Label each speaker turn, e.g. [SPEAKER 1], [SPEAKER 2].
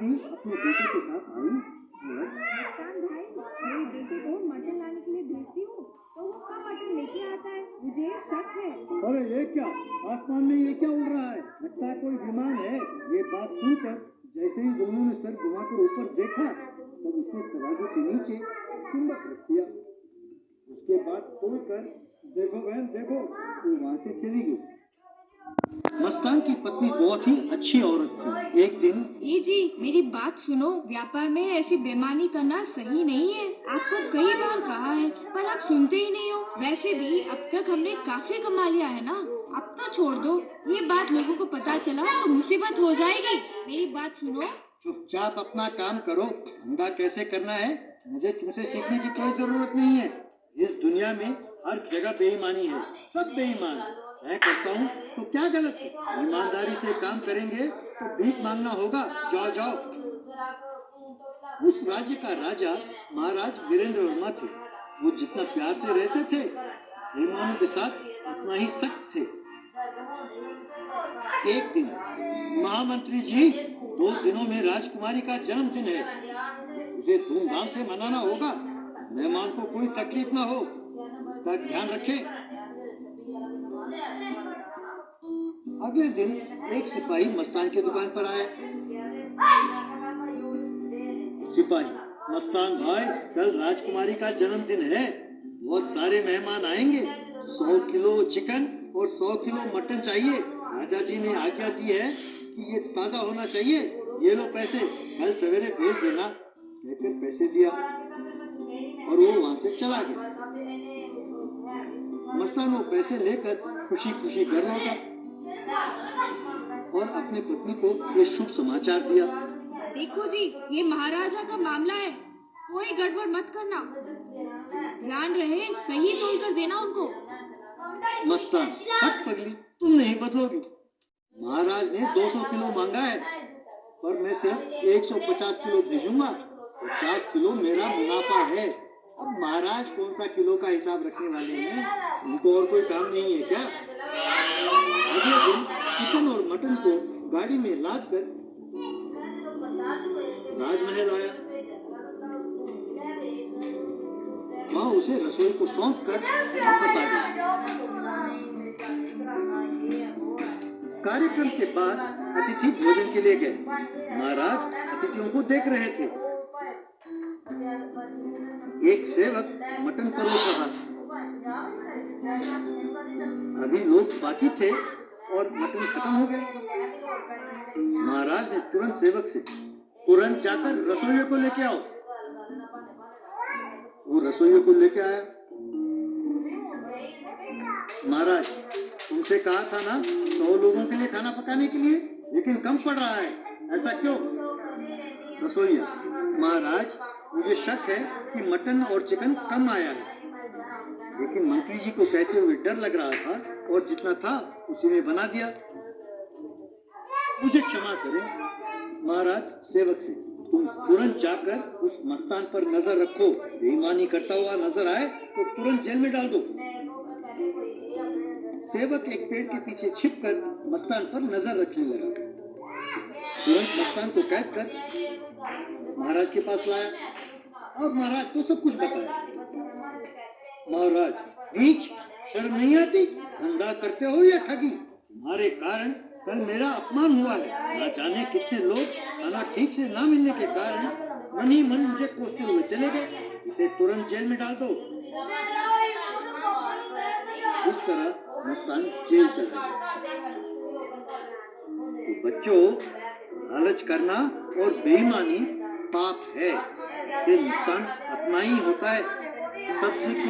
[SPEAKER 1] मंत्री अपने बेटे के साथ आई और
[SPEAKER 2] मुस्कान भाई, मेरे बेटे को मटन लाने के लिए भेजती हूँ तो वो कब मटन लेके आता है, मुझे शक है।
[SPEAKER 1] अरे ये क्या, आसमान में ये क्या उड़ रहा है? लगता है कोई विमान है। ये बात सुनकर जैसे ही दोनों ने सर घुमाकर ऊपर देखा तो उसने तराजू के नीचे चुंबक रख दिया। उसके बाद तोड़कर देखो बहन देखो, वो वहां से चली गई। मस्तान की पत्नी बहुत ही अच्छी औरत थी। एक दिन
[SPEAKER 2] ये जी, मेरी बात सुनो, व्यापार में ऐसी बेईमानी करना सही नहीं है। आपको कई बार कहा है पर आप सुनते ही नहीं हो। वैसे भी अब तक हमने काफी कमा लिया है ना, अब तो छोड़ दो। ये बात लोगों को पता चला तो मुसीबत हो जाएगी। मेरी बात सुनो।
[SPEAKER 1] चुपचाप अपना काम करो। धंधा कैसे करना है मुझे तुमसे सीखने की कोई जरूरत नहीं है। इस दुनिया में हर जगह बेईमानी है, सब बेईमान। मैं करता हूँ तो क्या गलत है? ईमानदारी से काम करेंगे तो भीख मांगना होगा। जाओ जाओ। उस राज्य का राजा महाराज वीरेंद्र वर्मा थे। वो जितना प्यार से रहते थे मेहमानों के साथ उतना ही सख्त थे। एक दिन, महामंत्री जी, 2 दिनों में राजकुमारी का जन्मदिन है, उसे धूमधाम से मनाना होगा। मेहमान को कोई तकलीफ ना हो, इसका ध्यान रखें। अगले दिन एक सिपाही मस्तान की दुकान पर आया। सिपाही, मस्तान भाई, कल राजकुमारी का जन्मदिन है, बहुत सारे मेहमान आएंगे। 100 किलो चिकन और 100 किलो मटन चाहिए। राजा जी ने आज्ञा दी है कि ये ताजा होना चाहिए। ये लो पैसे, कल सवेरे भेज देना। कहकर पैसे दिया और वो वहां से चला गया। मस्तान वो पैसे लेकर खुशी खुशी घर लौटा और अपने पत्नी को ये शुभ समाचार दिया।
[SPEAKER 2] देखो जी, ये महाराजा का मामला है, कोई गड़बड़ मत करना। ध्यान रहे, सही तोल कर देना उनको।
[SPEAKER 1] मस्तान, हट पगली, तुम नहीं बदलोगी। महाराज ने 200 किलो मांगा है पर मैं सिर्फ 150 किलो भेजूंगा। 50 किलो मेरा मुनाफा है। अब महाराज कौन सा किलो का हिसाब रखने वाले हैं? उनको और कोई काम नहीं है क्या? अगले दिन चिकन और मटन को गाड़ी में लाद कर राजमहल आया। वहाँ उसे रसोई को सौंप कर वापस आ गया। कार्यक्रम के बाद अतिथि भोजन के लिए गए। महाराज अतिथियों को देख रहे थे। एक सेवक मटन परोस रहा था। अभी लोग बाकी थे और मटन खत्म हो गया। महाराज ने तुरंत सेवक से, तुरंत जाकर रसोइये को लेके आओ। वो रसोइये को लेके आया। महाराज, तुमसे कहा था ना 100 लोगों के लिए खाना पकाने के लिए, लेकिन कम पड़ रहा है, ऐसा क्यों? रसोइया, महाराज, मुझे शक है कि मटन और चिकन कम आया है, लेकिन मंत्री जी को कहते हुए डर लग रहा था और जितना था उसी में बना दिया। मुझे क्षमा करें। महाराज सेवक से, तुम तुरंत जाकर उस मस्तान पर नजर रखो। बेईमानी करता हुआ नजर आए तो तुरंत जेल में डाल दो। सेवक एक पेड़ के पीछे छिपकर मस्तान पर नजर रखने लगा। तुरंत मस्तान को कैद कर महाराज के पास लाया और महाराज को सब कुछ बताया। महाराज, नीच, शर्म नहीं आती? धंधा करते हो या ठगी? तुम्हारे कारण कल मेरा अपमान हुआ है। ना जाने कितने लोग खाना ठीक से ना मिलने के कारण मन ही मन मुझे कोसते हुए चले गए। इसे तुरंत जेल में डाल दो। इस तरह मस्तान जेल चला गया। तो बच्चों, लालच करना और बेईमानी पाप है। इससे नुकसान अपना ही होता है। सब्जी की